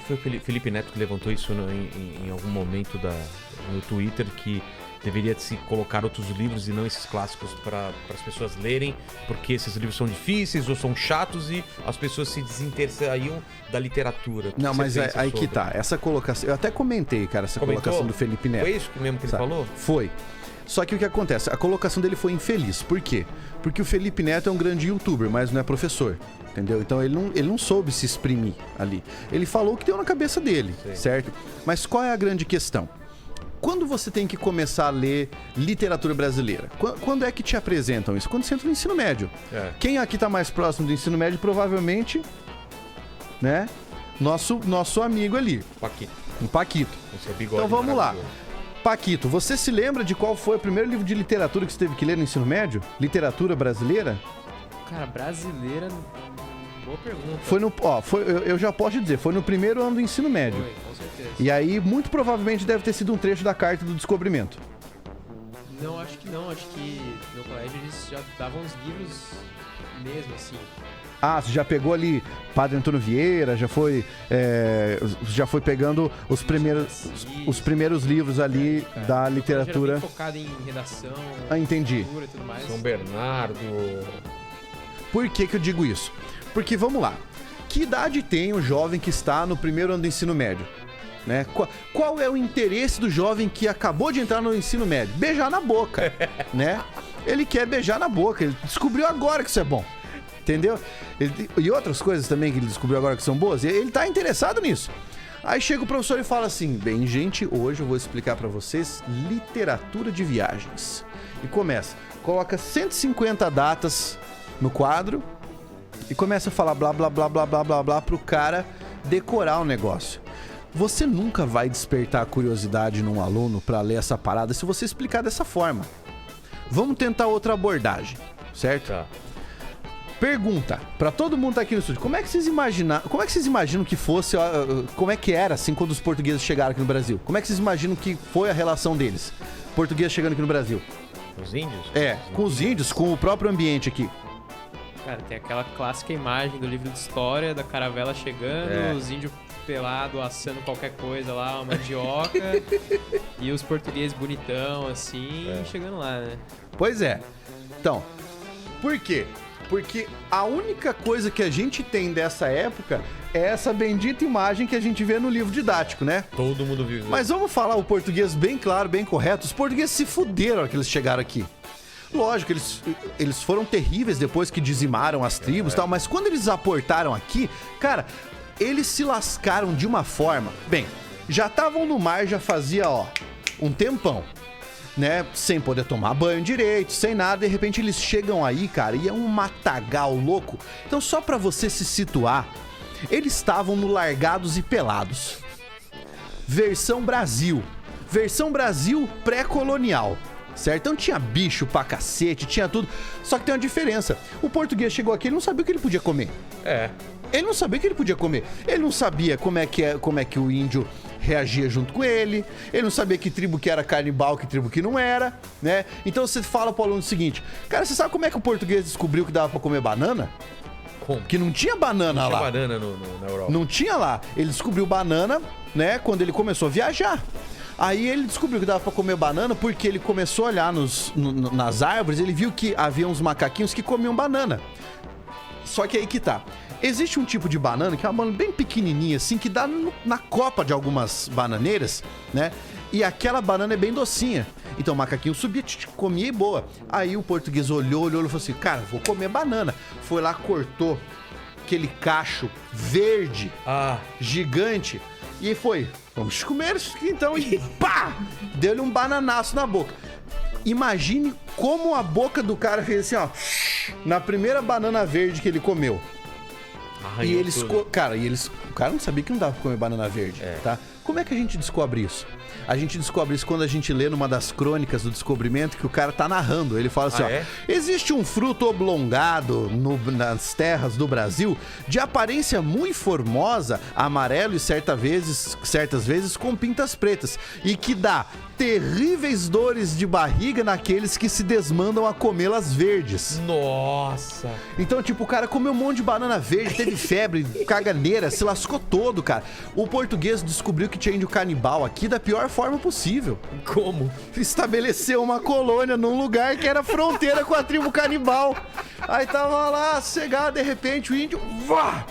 que foi o Felipe Neto que levantou isso em algum momento no Twitter, que deveria se colocar outros livros e não esses clássicos para as pessoas lerem, porque esses livros são difíceis ou são chatos e as pessoas se desinteressariam da literatura. Não, mas aí que tá, essa colocação... Eu até comentei, cara, essa colocação do Felipe Neto. Foi isso mesmo que ele falou? Foi. Só que o que acontece? A colocação dele foi infeliz. Por quê? Porque o Felipe Neto é um grande youtuber, mas não é professor. Entendeu? Então ele não soube se exprimir ali. Ele falou o que deu na cabeça dele, certo? Mas qual é a grande questão? Quando você tem que começar a ler literatura brasileira? Quando é que te apresentam isso? Quando você entra no ensino médio. Quem aqui tá mais próximo do ensino médio, provavelmente, né? Nosso amigo ali. O Paquito. Então vamos lá. Paquito, você se lembra de qual foi o primeiro livro de literatura que você teve que ler no ensino médio? Literatura brasileira? Cara, brasileira... Boa pergunta. Eu já posso te dizer, foi no primeiro ano do ensino médio. Foi, com certeza. E aí, muito provavelmente deve ter sido um trecho da Carta do Descobrimento. Não, acho que não. Acho que no meu colégio eles já davam uns livros mesmo, assim. Ah, você já pegou ali Padre Antônio Vieira, já foi pegando os primeiros livros ali da literatura. Era bem focado em redação, entendi. Literatura e tudo mais. São Bernardo. Por que eu digo isso? Porque, vamos lá, que idade tem o jovem que está no primeiro ano do ensino médio? Né? Qual é o interesse do jovem que acabou de entrar no ensino médio? Beijar na boca, né? Ele quer beijar na boca, ele descobriu agora que isso é bom, entendeu? E outras coisas também que ele descobriu agora que são boas, e ele tá interessado nisso. Aí chega o professor e fala assim: bem, gente, hoje eu vou explicar pra vocês literatura de viagens. E coloca 150 datas no quadro e começa a falar blá blá blá blá blá blá blá pro cara decorar o negócio. Você nunca vai despertar a curiosidade num aluno pra ler essa parada se você explicar dessa forma. Vamos tentar outra abordagem, certo? Tá. Pergunta pra todo mundo que tá aqui no estúdio: como é que vocês imaginam que fosse, como é que era assim quando os portugueses chegaram aqui no Brasil? Como é que vocês imaginam que foi a relação deles, portugueses chegando aqui no Brasil? Os índios? Com os índios, com o próprio ambiente aqui. Cara, tem aquela clássica imagem do livro de história, da caravela chegando, os índios pelados assando qualquer coisa lá, uma mandioca, e os portugueses bonitão, assim, chegando lá, né? Pois é. Então, por quê? Porque a única coisa que a gente tem dessa época é essa bendita imagem que a gente vê no livro didático, né? Todo mundo vive. Mas vamos falar o português bem claro, bem correto. Os portugueses se fuderam na hora que eles chegaram aqui. Lógico, eles foram terríveis depois que dizimaram as tribos e tal, mas quando eles aportaram aqui, cara, eles se lascaram de uma forma... Bem, já estavam no mar, já fazia, um tempão, né? Sem poder tomar banho direito, sem nada, de repente eles chegam aí, cara, e é um matagal louco. Então, só pra você se situar, eles estavam no Largados e Pelados. Versão Brasil pré-colonial. Certo? Então tinha bicho pra cacete, tinha tudo. Só que tem uma diferença. O português chegou aqui, ele não sabia o que ele podia comer. Ele não sabia o que ele podia comer. Ele não sabia como é que o índio reagia junto com ele. Ele não sabia que tribo que era canibal, que tribo que não era, né? Então você fala pro aluno o seguinte: cara, você sabe como é que o português descobriu que dava pra comer banana? Como? Que não tinha banana lá. Não tinha banana na Europa. Não tinha lá. Ele descobriu banana, né, quando ele começou a viajar. Aí ele descobriu que dava pra comer banana porque ele começou a olhar nas árvores, ele viu que havia uns macaquinhos que comiam banana. Só que aí que tá. Existe um tipo de banana que é uma banana bem pequenininha assim, que dá na copa de algumas bananeiras, né? E aquela banana é bem docinha. Então o macaquinho subia, comia e boa. Aí o português olhou e falou assim: cara, vou comer banana. Foi lá, cortou aquele cacho verde, gigante, e foi: vamos comer isso aqui então. E pá! Deu-lhe um bananaço na boca. Imagine como a boca do cara fez assim, na primeira banana verde que ele comeu. E eles, o cara não sabia que não dava pra comer banana verde, tá? Como é que a gente descobre isso? A gente descobre isso quando a gente lê numa das crônicas do descobrimento que o cara tá narrando. Ele fala assim, existe um fruto oblongado nas terras do Brasil de aparência muito formosa, amarelo e certas vezes com pintas pretas, e que dá terríveis dores de barriga naqueles que se desmandam a comê-las verdes. Nossa! Então, tipo, o cara comeu um monte de banana verde, teve febre, caganeira, se lascou todo, cara. O português descobriu que tinha índio canibal aqui da pior forma possível. Como? Estabeleceu uma colônia num lugar que era fronteira com a tribo canibal. Aí tava lá, sossegado, de repente o índio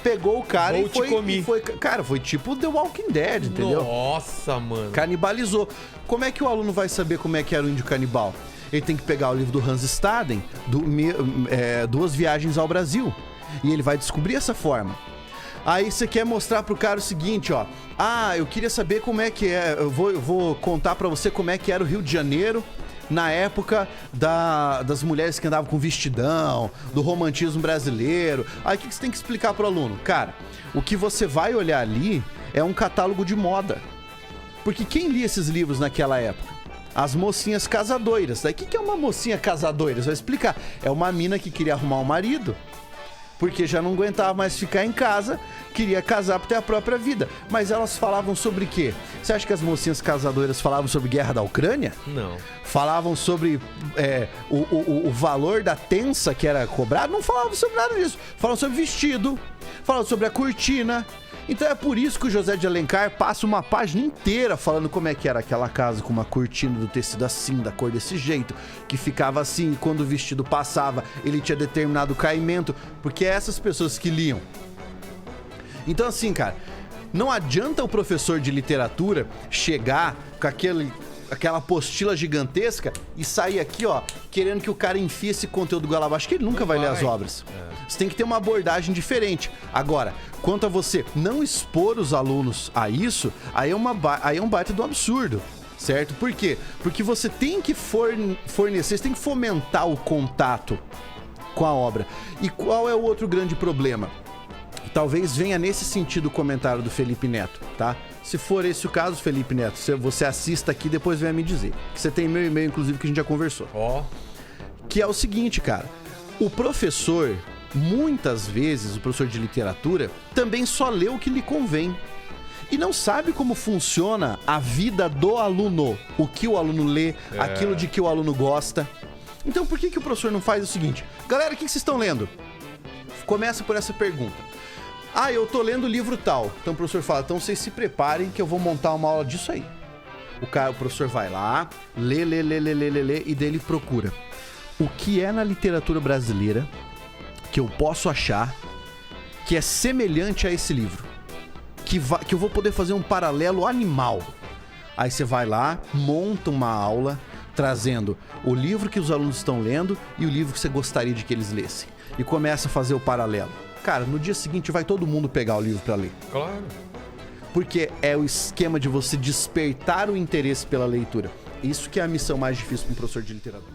pegou o cara Vou te comer. Cara, foi tipo The Walking Dead, entendeu? Nossa, mano. Canibalizou. Como é que o aluno vai saber como é que era o índio canibal? Ele tem que pegar o livro do Hans Staden, Duas Viagens ao Brasil. E ele vai descobrir essa forma. Aí você quer mostrar pro cara o seguinte, ó. Ah, eu queria saber como é que é. Eu vou contar pra você como é que era o Rio de Janeiro na época das mulheres que andavam com vestidão, do romantismo brasileiro. Aí o que você tem que explicar pro aluno? Cara, o que você vai olhar ali é um catálogo de moda. Porque quem lia esses livros naquela época? As mocinhas casadoiras. Daí o que é uma mocinha casadoira? Você vai explicar. É uma mina que queria arrumar um marido, porque já não aguentava mais ficar em casa, queria casar para ter a própria vida. Mas elas falavam sobre quê? Você acha que as mocinhas casadoras falavam sobre guerra da Ucrânia? Não. Falavam sobre o valor da tensa que era cobrado? Não falavam sobre nada disso. Falavam sobre vestido, falavam sobre a cortina. Então é por isso que o José de Alencar passa uma página inteira falando como é que era aquela casa com uma cortina do tecido assim, da cor desse jeito, que ficava assim, e quando o vestido passava, ele tinha determinado caimento, porque é essas pessoas que liam. Então assim, cara, não adianta o professor de literatura chegar com aquela apostila gigantesca e sair aqui, ó, querendo que o cara enfie esse conteúdo goela abaixo, que ele nunca vai ler as obras. Você tem que ter uma abordagem diferente. Agora, quanto a você não expor os alunos a isso, aí é um baita do absurdo, certo? Por quê? Porque você tem que fornecer, você tem que fomentar o contato com a obra. E qual é o outro grande problema? Talvez venha nesse sentido o comentário do Felipe Neto, tá? Se for esse o caso, Felipe Neto, você assista aqui e depois venha me dizer. Que você tem meu e-mail, inclusive, que a gente já conversou. Ó. Que é o seguinte, cara. O professor, muitas vezes, o professor de literatura, também só lê o que lhe convém. E não sabe como funciona a vida do aluno. O que o aluno lê, aquilo de que o aluno gosta. Então por que o professor não faz o seguinte? Galera, o que vocês estão lendo? Começa por essa pergunta. Ah, eu tô lendo o livro tal. Então o professor fala, então vocês se preparem que eu vou montar uma aula disso aí. O professor vai lá, lê, e daí ele procura. O que é na literatura brasileira que eu posso achar que é semelhante a esse livro? Que eu vou poder fazer um paralelo animal. Aí você vai lá, monta uma aula, trazendo o livro que os alunos estão lendo e o livro que você gostaria de que eles lessem. E começa a fazer o paralelo. Cara, no dia seguinte vai todo mundo pegar o livro pra ler. Claro. Porque é o esquema de você despertar o interesse pela leitura. Isso que é a missão mais difícil para um professor de literatura.